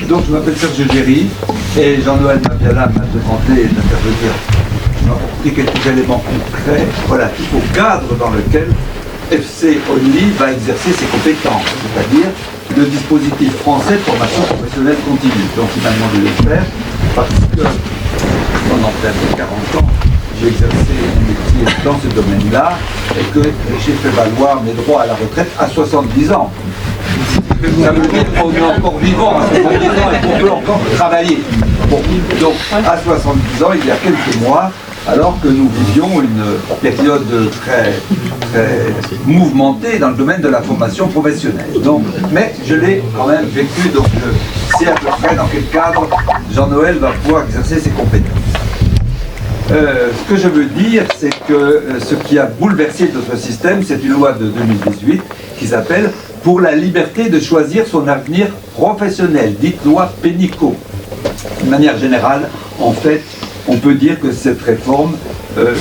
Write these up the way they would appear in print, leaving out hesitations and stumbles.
Donc je m'appelle Serge Géry et Jean-Noël Mabiala m'a demandé d'intervenir. Il m'a apporté quelques éléments concrets relatifs au cadre dans lequel FC Only va exercer ses compétences, c'est-à-dire le dispositif français de formation professionnelle continue. Donc il m'a demandé de le faire parce que pendant près de 40 ans, j'ai exercé un métier dans ce domaine-là et que j'ai fait valoir mes droits à la retraite à 70 ans. Ça veut dire qu'on est encore vivant à 70 ans et qu'on peut encore travailler. Bon, donc à 70 ans, il y a quelques mois, alors que nous vivions une période très mouvementée dans le domaine de la formation professionnelle. Donc, mais je l'ai quand même vécu, donc je sais à peu près dans quel cadre Jean-Noël va pouvoir exercer ses compétences. Ce que je veux dire, c'est que ce qui a bouleversé notre système, c'est une loi de 2018 qui s'appelle « Pour la liberté de choisir son avenir professionnel », dite loi Pénicaud. De manière générale, en fait, on peut dire que cette réforme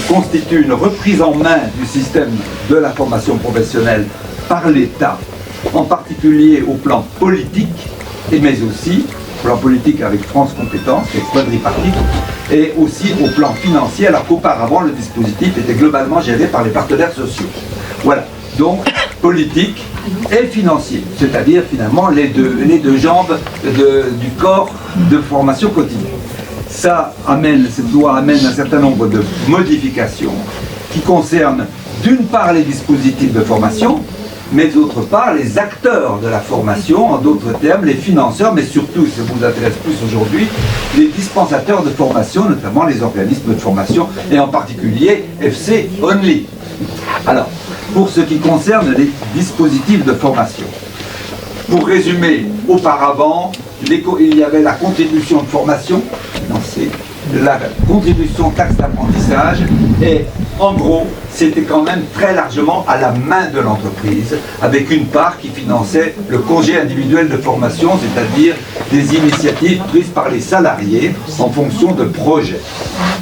constitue une reprise en main du système de la formation professionnelle par l'État, en particulier au plan politique, mais aussi au plan politique avec France Compétences, qui est quadripartite, et aussi au plan financier, alors qu'auparavant le dispositif était globalement géré par les partenaires sociaux. Voilà, donc politique et financier, c'est-à-dire finalement les deux jambes du corps de formation continue. Cette loi amène un certain nombre de modifications qui concernent d'une part les dispositifs de formation, mais d'autre part les acteurs de la formation, en d'autres termes les financeurs, mais surtout, ça vous intéresse plus aujourd'hui, les dispensateurs de formation, notamment les organismes de formation, et en particulier FC Only. Alors, pour ce qui concerne les dispositifs de formation, pour résumer, auparavant, il y avait la contribution de formation financée, la contribution taxe d'apprentissage, et en gros, c'était quand même très largement à la main de l'entreprise, avec une part qui finançait le congé individuel de formation, c'est-à-dire des initiatives prises par les salariés en fonction de projets,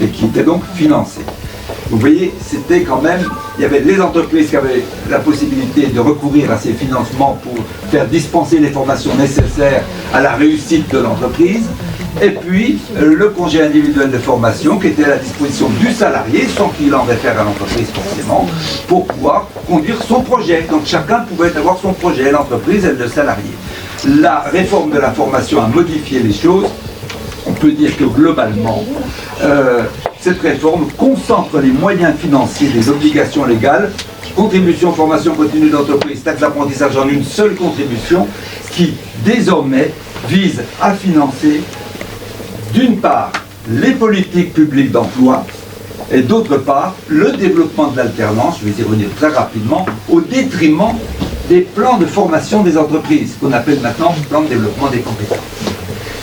et qui étaient donc financées. Vous voyez, c'était quand même, il y avait les entreprises qui avaient la possibilité de recourir à ces financements pour faire dispenser les formations nécessaires à la réussite de l'entreprise, et puis le congé individuel de formation qui était à la disposition du salarié, sans qu'il en réfère à l'entreprise forcément, pour pouvoir conduire son projet. Donc chacun pouvait avoir son projet, l'entreprise et le salarié. La réforme de la formation a modifié les choses. On peut dire que globalement, cette réforme concentre les moyens financiers des obligations légales, contribution, formation continue d'entreprise, taxe d'apprentissage en une seule contribution, qui désormais vise à financer d'une part les politiques publiques d'emploi et d'autre part le développement de l'alternance, je vais y revenir très rapidement, au détriment des plans de formation des entreprises, qu'on appelle maintenant plan de développement des compétences.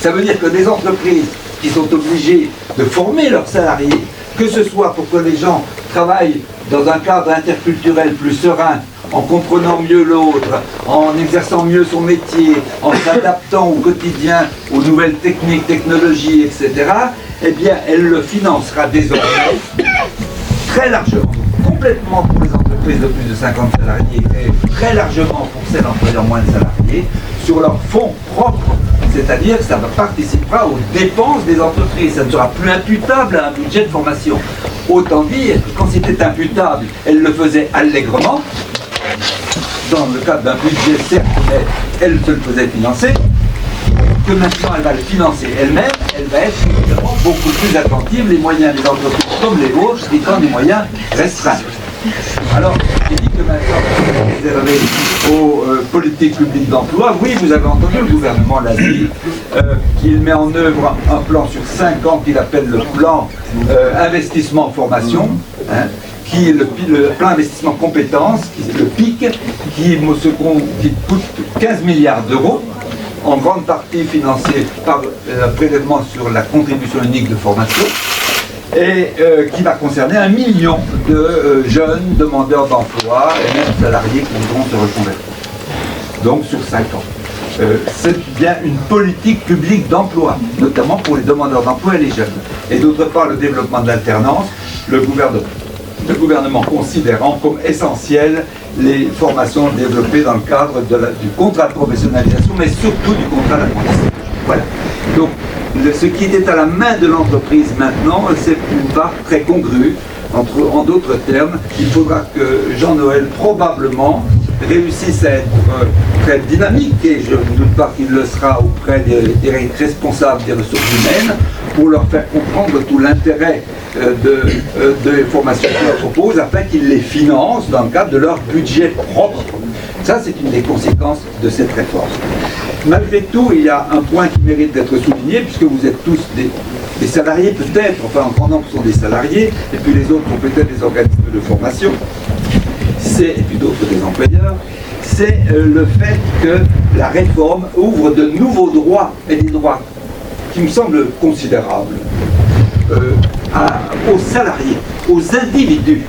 Ça veut dire que des entreprises qui sont obligées de former leurs salariés, que ce soit pour que les gens travaillent dans un cadre interculturel plus serein, en comprenant mieux l'autre, en exerçant mieux son métier, en s'adaptant au quotidien aux nouvelles techniques, technologies, etc., eh bien, elle le financera désormais très largement, complètement pour les entreprises de plus de 50 salariés et très largement pour celles employant moins de salariés, sur leurs fonds propres. C'est-à-dire que ça participera aux dépenses des entreprises. Ça ne sera plus imputable à un budget de formation. Autant dire que quand c'était imputable, elle le faisait allègrement, dans le cadre d'un budget certes, mais elle se le faisait financer, que maintenant elle va le financer elle-même, elle va être évidemment beaucoup plus attentive, les moyens des entreprises comme les vôtres étant des moyens restreints. Alors, j'ai dit que maintenant, c'est réservé aux politiques publiques d'emploi. Oui, vous avez entendu, le gouvernement l'a dit, qu'il met en œuvre un plan sur 5 ans qu'il appelle le plan investissement formation, hein, qui est le plan investissement compétences, le PIC, qui coûte 15 milliards d'euros, en grande partie financé par le prélèvement sur la contribution unique de formation, et qui va concerner 1 million de jeunes demandeurs d'emploi et même salariés qui voudront se reconvertir. Donc sur 5 ans. C'est bien une politique publique d'emploi, notamment pour les demandeurs d'emploi et les jeunes. Et d'autre part, le développement de l'alternance, le gouvernement considérant comme essentiel les formations développées dans le cadre du contrat de professionnalisation, mais surtout du contrat d'apprentissage. Voilà. Donc, ce qui était à la main de l'entreprise maintenant, c'est une part très congrue. En d'autres termes, il faudra que Jean-Noël probablement réussisse à être très dynamique, et je ne doute pas qu'il le sera auprès des responsables des ressources humaines, pour leur faire comprendre tout l'intérêt des formations qu'ils leur proposent, afin qu'ils les financent dans le cadre de leur budget propre. Ça, c'est une des conséquences de cette réforme. Malgré tout, il y a un point qui mérite d'être souligné, puisque vous êtes tous des salariés peut-être, enfin en grand nombre sont des salariés, et puis les autres sont peut-être des organismes de formation, et puis d'autres des employeurs, c'est le fait que la réforme ouvre de nouveaux droits, et des droits qui me semblent considérables, aux salariés, aux individus,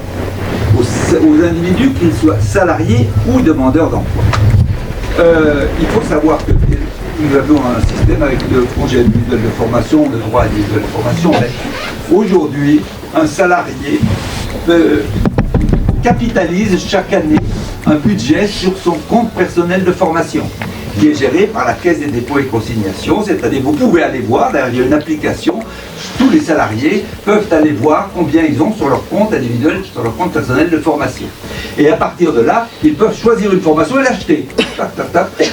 qu'ils soient salariés ou demandeurs d'emploi. Il faut savoir que nous avons un système avec le congé individuel de formation, le droit individuel de formation, mais aujourd'hui, un salarié capitalise chaque année un budget sur son compte personnel de formation, qui est géré par la Caisse des dépôts et consignations, c'est-à-dire vous pouvez aller voir, d'ailleurs il y a une application, tous les salariés peuvent aller voir combien ils ont sur leur compte individuel, sur leur compte personnel de formation. Et à partir de là, ils peuvent choisir une formation et l'acheter,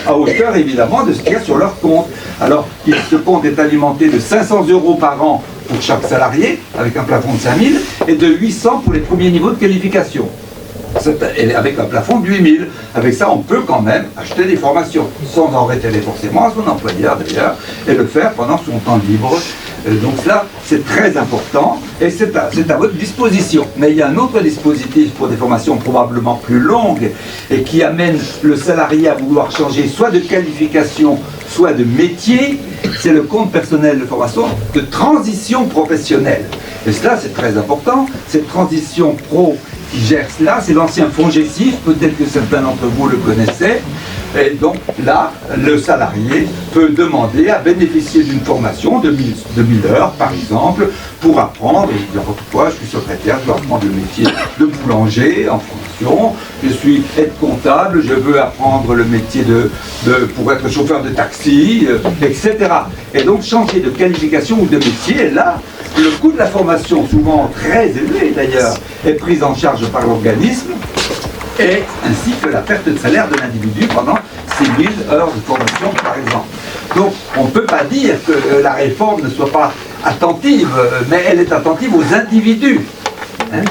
à hauteur évidemment de ce qu'il y a sur leur compte. Alors, ce compte est alimenté de 500 € par an pour chaque salarié, avec un plafond de 5 000, et de 800 pour les premiers niveaux de qualification. Avec un plafond de 8 000. Avec ça, on peut quand même acheter des formations, sans en rétéler forcément à son employeur d'ailleurs, et le faire pendant son temps libre. Donc cela, c'est très important, et c'est à votre disposition. Mais il y a un autre dispositif pour des formations probablement plus longues, et qui amène le salarié à vouloir changer soit de qualification, soit de métier, c'est le compte personnel de formation de transition professionnelle. Et cela, c'est très important. Cette transition pro qui gère cela, c'est l'ancien FONGECIF, peut-être que certains d'entre vous le connaissaient. Et donc là, le salarié peut demander à bénéficier d'une formation de 1000 heures, par exemple, pour apprendre, et dire pourquoi je suis secrétaire, je dois apprendre le métier de boulanger en formation, je suis aide-comptable, je veux apprendre le métier pour être chauffeur de taxi, etc. Et donc changer de qualification ou de métier, là, le coût de la formation, souvent très élevé d'ailleurs, est pris en charge par l'organisme, et ainsi que la perte de salaire de l'individu pendant 6000 heures de formation, par exemple. Donc, on ne peut pas dire que la réforme ne soit pas attentive, mais elle est attentive aux individus. Hein,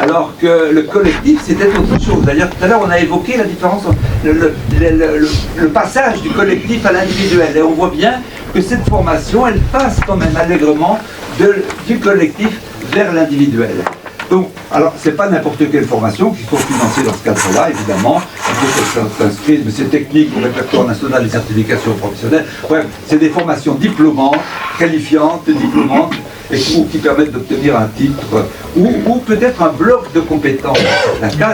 alors que le collectif, c'était autre chose. D'ailleurs, tout à l'heure, on a évoqué la différence, le passage du collectif à l'individuel. Et on voit bien que cette formation, elle passe quand même allègrement du collectif vers l'individuel. Donc, alors, c'est pas n'importe quelle formation qu'il faut financer dans ce cadre-là, évidemment. Il faut qu'elle s'inscrive, mais c'est technique au répertoire national des certifications professionnelles. Bref, c'est des formations diplômantes, qualifiantes, diplômantes, et qui permettent d'obtenir un titre, ou peut-être un bloc de compétences.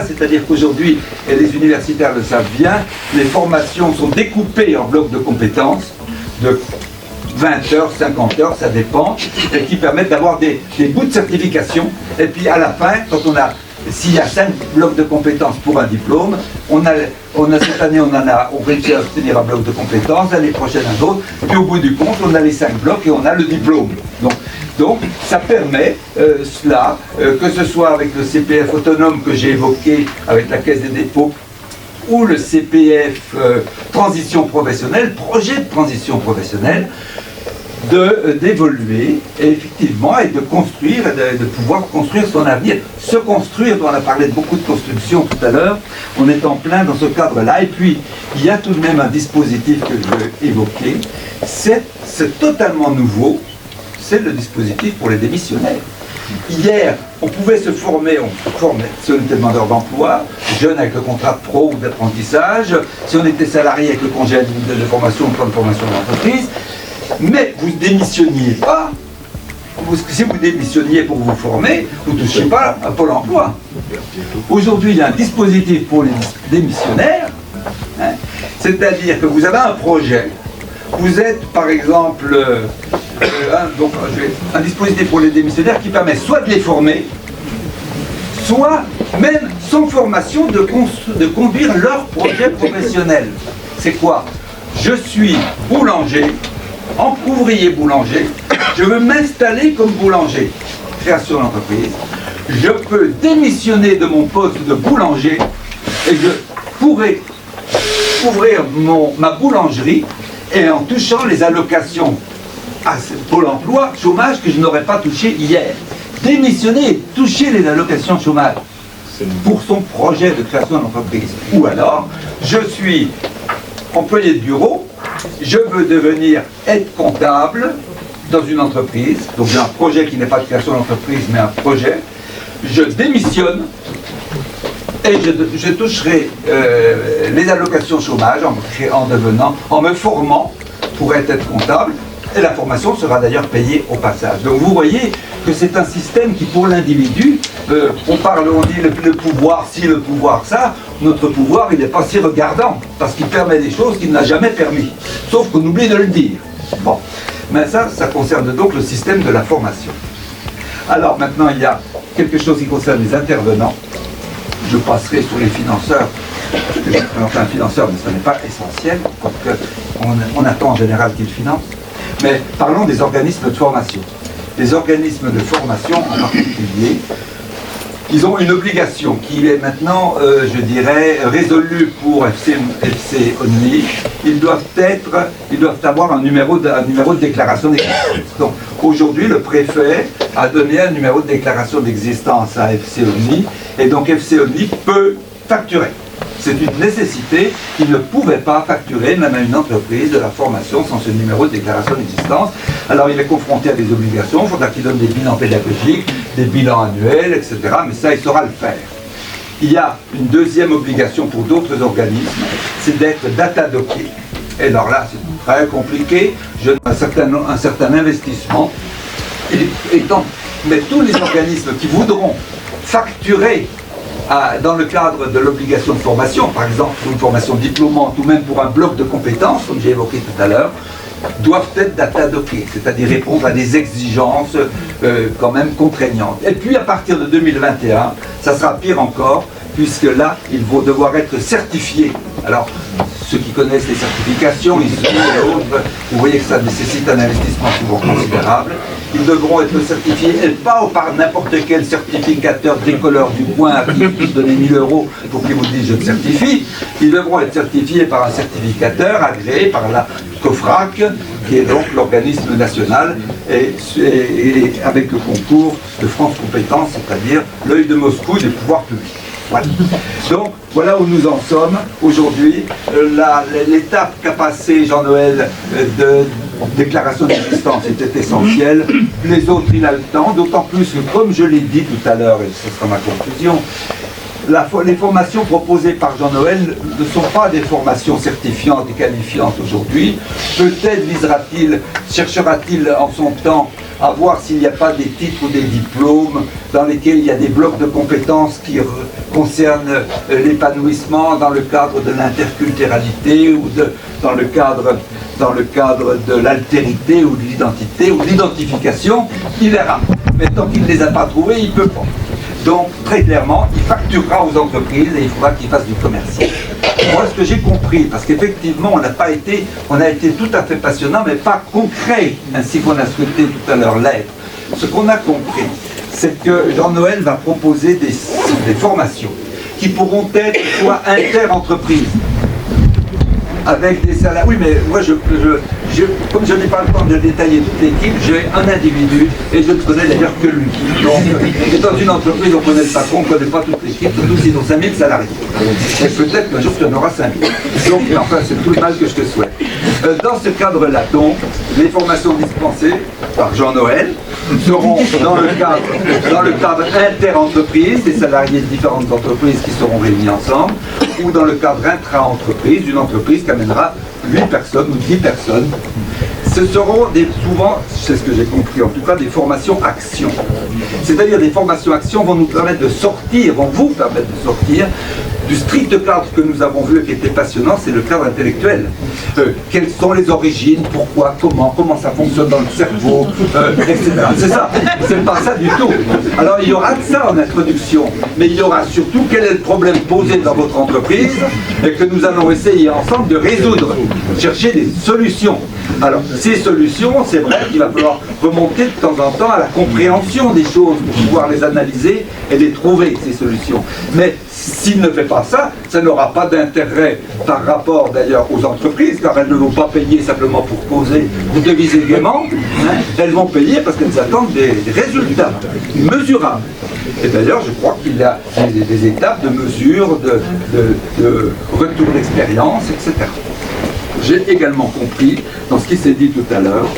C'est-à-dire qu'aujourd'hui, et les universitaires le savent bien, les formations sont découpées en blocs de compétences, de 20 heures, 50 heures, ça dépend, et qui permettent d'avoir des bouts de certification. Et puis à la fin, s'il y a 5 blocs de compétences pour un diplôme, cette année on réussit à obtenir un bloc de compétences, l'année prochaine un autre, puis au bout du compte, on a les 5 blocs et on a le diplôme. Donc ça permet cela, que ce soit avec le CPF autonome que j'ai évoqué avec la Caisse des dépôts, ou le CPF transition professionnelle, projet de transition professionnelle, d'évoluer effectivement et de construire, de pouvoir construire son avenir. Se construire, on a parlé de beaucoup de construction tout à l'heure, on est en plein dans ce cadre-là. Et puis, il y a tout de même un dispositif que je veux évoquer, c'est totalement nouveau, c'est le dispositif pour les démissionnaires. Hier, on pouvait se former, si on était demandeur d'emploi, jeune avec le contrat de pro ou d'apprentissage, si on était salarié avec le congé individuel de formation, le plan de formation d'entreprise, mais vous ne démissionniez pas. Si vous démissionniez pour vous former, vous ne touchiez pas à Pôle emploi. Aujourd'hui, il y a un dispositif pour les démissionnaires, hein, c'est-à-dire que vous avez un projet, vous êtes par exemple un dispositif pour les démissionnaires qui permet soit de les former, soit même sans formation de conduire leur projet professionnel. C'est quoi? Je suis boulanger, en ouvrier boulanger, je veux m'installer comme boulanger. Création d'entreprise. Je peux démissionner de mon poste de boulanger et je pourrais ouvrir ma boulangerie et en touchant les allocations à Pôle emploi, chômage que je n'aurais pas touché hier. Démissionner et toucher les allocations chômage pour son projet de création d'entreprise. Ou alors, je suis employé de bureau, je veux devenir aide comptable dans une entreprise, donc j'ai un projet qui n'est pas de création d'entreprise, mais un projet, je démissionne et je toucherai les allocations chômage en me formant pour être aide comptable, et la formation sera d'ailleurs payée au passage. Donc vous voyez que c'est un système qui, pour l'individu, on dit le pouvoir ci, le pouvoir ça, notre pouvoir il n'est pas si regardant, parce qu'il permet des choses qu'il n'a jamais permis, sauf qu'on oublie de le dire. Bon, mais ça concerne donc le système de la formation. Alors maintenant il y a quelque chose qui concerne les intervenants. Je passerai sur les financeurs. Je présente un financeur, mais ce n'est pas essentiel, parce qu'on attend en général qu'ils financent. Mais parlons des organismes de formation. Les organismes de formation en particulier, ils ont une obligation qui est maintenant, je dirais, résolue pour FC Only. Ils doivent avoir un numéro de déclaration d'existence. Donc aujourd'hui, le préfet a donné un numéro de déclaration d'existence à FC Only, et donc FC Only peut facturer. C'est une nécessité. Il ne pouvait pas facturer, même à une entreprise, de la formation sans ce numéro de déclaration d'existence. Alors il est confronté à des obligations, il faudra qu'il donne des bilans pédagogiques, des bilans annuels, etc. Mais ça, il saura le faire. Il y a une deuxième obligation pour d'autres organismes, c'est d'être data-docké. Et alors là, c'est très compliqué, un certain investissement. Mais tous les organismes qui voudront facturer dans le cadre de l'obligation de formation, par exemple pour une formation diplômante ou même pour un bloc de compétences, comme j'ai évoqué tout à l'heure, doivent être data-dockés, c'est-à-dire répondre à des exigences quand même contraignantes. Et puis à partir de 2021, ça sera pire encore, puisque là, ils vont devoir être certifiés. Alors, ceux qui connaissent les certifications, ici et autres, vous voyez que ça nécessite un investissement souvent considérable. Ils devront être certifiés, et pas par n'importe quel certificateur bricoleur du coin à qui vous donnez 1000 € pour qu'il vous dise je te certifie. Ils devront être certifiés par un certificateur agréé par la COFRAC, qui est donc l'organisme national, et avec le concours de France Compétences, c'est-à-dire l'œil de Moscou des pouvoirs publics. Voilà. Donc, voilà où nous en sommes aujourd'hui. L'étape qu'a passée Jean-Noël de déclaration d'existence était essentielle. Les autres, il a le temps, d'autant plus que, comme je l'ai dit tout à l'heure, et ce sera ma conclusion, les formations proposées par Jean-Noël ne sont pas des formations certifiantes et qualifiantes aujourd'hui. Peut-être cherchera-t-il en son temps à voir s'il n'y a pas des titres ou des diplômes dans lesquels il y a des blocs de compétences qui concernent l'épanouissement dans le cadre de l'interculturalité ou dans le cadre de l'altérité ou de l'identité ou de l'identification. Il verra. Mais tant qu'il ne les a pas trouvés, il ne peut pas. Donc, très clairement, il facturera aux entreprises et il faudra qu'il fasse du commercial. Moi, ce que j'ai compris, parce qu'effectivement, on a été tout à fait passionnant, mais pas concret, ainsi qu'on a souhaité tout à l'heure l'être. Ce qu'on a compris, c'est que Jean-Noël va proposer des formations qui pourront être soit inter-entreprises, avec des salariés. Oui, mais moi, comme je n'ai pas le temps de détailler toute l'équipe, j'ai un individu, et je ne connais d'ailleurs que lui. Donc, dans une entreprise, on connaît le patron, on ne connaît pas toute l'équipe, surtout s'ils ont 5000 salariés. Et peut-être qu'un jour, tu en auras 5000. Donc, enfin, c'est tout le mal que je te souhaite. Dans ce cadre-là, donc, les formations dispensées par Jean-Noël seront dans le cadre inter-entreprise, des salariés de différentes entreprises qui seront réunis ensemble, ou dans le cadre intra-entreprise, d'une entreprise qui amènera 8 personnes ou 10 personnes. Ce seront souvent, c'est ce que j'ai compris en tout cas, des formations actions. C'est-à-dire des formations actions vont nous permettre de sortir, vont vous permettre de sortir du strict cadre que nous avons vu qui était passionnant, c'est le cadre intellectuel. Quelles sont les origines, pourquoi, comment ça fonctionne dans le cerveau, etc. C'est ça, c'est pas ça du tout. Alors il y aura de ça en introduction, mais il y aura surtout quel est le problème posé dans votre entreprise et que nous allons essayer ensemble de résoudre, chercher des solutions. Alors ces solutions, c'est vrai qu'il va falloir remonter de temps en temps à la compréhension des choses pour pouvoir les analyser et les trouver, ces solutions. Mais s'il ne fait pas ça, ça n'aura pas d'intérêt par rapport d'ailleurs aux entreprises, car elles ne vont pas payer simplement pour poser ou deviser gaiement, hein, elles vont payer parce qu'elles attendent des résultats mesurables. Et d'ailleurs, je crois qu'il y a des étapes de mesure, de retour d'expérience, etc. J'ai également compris, dans ce qui s'est dit tout à l'heure,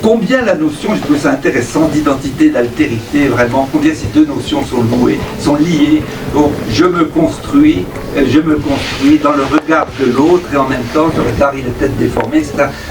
combien la notion, je trouve ça intéressant, d'identité, d'altérité, vraiment, combien ces deux notions sont liées. Donc, je me construis dans le regard de l'autre, et en même temps, ce regard, il est peut-être déformé,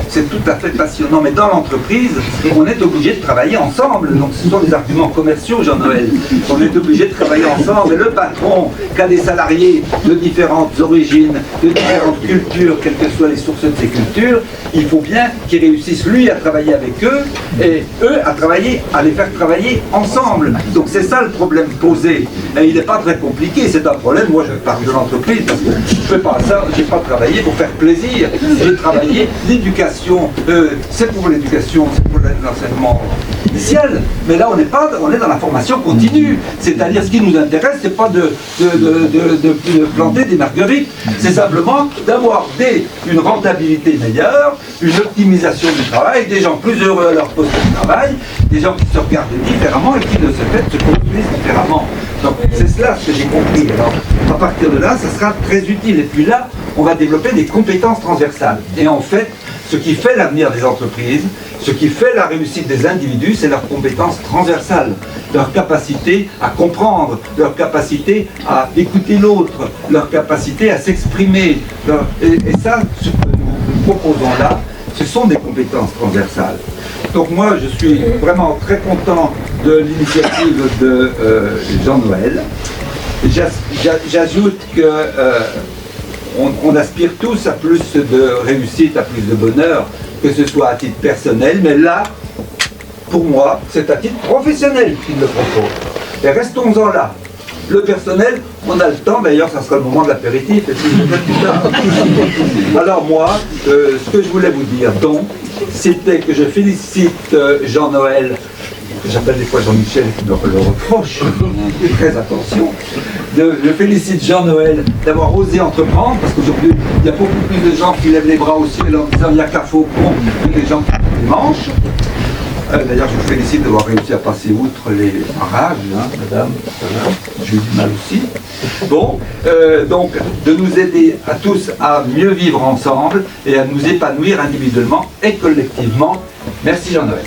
c'est tout à fait passionnant. Mais dans l'entreprise, on est obligé de travailler ensemble. Donc, ce sont des arguments commerciaux, Jean-Noël. On est obligé de travailler ensemble. Et le patron, qui a des salariés de différentes origines, de différentes cultures, quelles que soient les sources de ces cultures, il faut bien qu'il réussisse, lui, à travailler avec eux, et eux à les faire travailler ensemble. Donc c'est ça le problème posé. Et il n'est pas très compliqué, c'est un problème. Moi je parle de l'entreprise parce que je ne fais pas ça, je n'ai pas travaillé pour faire plaisir. J'ai travaillé l'éducation, c'est pour l'éducation, c'est pour l'enseignement initial, mais là on est dans la formation continue. C'est-à-dire ce qui nous intéresse, c'est pas de planter des marguerites, c'est simplement d'avoir une rentabilité meilleure, une optimisation du travail, des gens plus heureux à leur poste de travail, des gens qui se regardent différemment et qui de ce fait se construisent différemment. Donc c'est cela ce que j'ai compris. Alors à partir de là, ça sera très utile. Et puis là, on va développer des compétences transversales. Et en fait, ce qui fait l'avenir des entreprises, ce qui fait la réussite des individus, c'est leurs compétences transversales, leur capacité à comprendre, leur capacité à écouter l'autre, leur capacité à s'exprimer. Et ça, ce que nous proposons là, ce sont des compétences transversales. Donc moi, je suis vraiment très content de l'initiative de Jean-Noël. J'ajoute que on aspire tous à plus de réussite, à plus de bonheur, que ce soit à titre personnel, mais là, pour moi, c'est à titre professionnel qu'il le propose. Et restons-en là. Le personnel, on a le temps, d'ailleurs, ça sera le moment de l'apéritif, et puis plus tard. Alors moi, ce que je voulais vous dire, donc, c'était que je félicite Jean-Noël, que j'appelle des fois Jean-Michel, qui me le reproche, très attention. Je félicite Jean-Noël d'avoir osé entreprendre, parce qu'aujourd'hui, il y a beaucoup plus de gens qui lèvent les bras au ciel en disant il n'y a qu'à Faucon que des gens qui les manches. D'ailleurs, je vous félicite d'avoir réussi à passer outre les parages, hein, madame, j'ai eu du mal aussi. Bon, donc, de nous aider à tous à mieux vivre ensemble et à nous épanouir individuellement et collectivement. Merci Jean-Noël.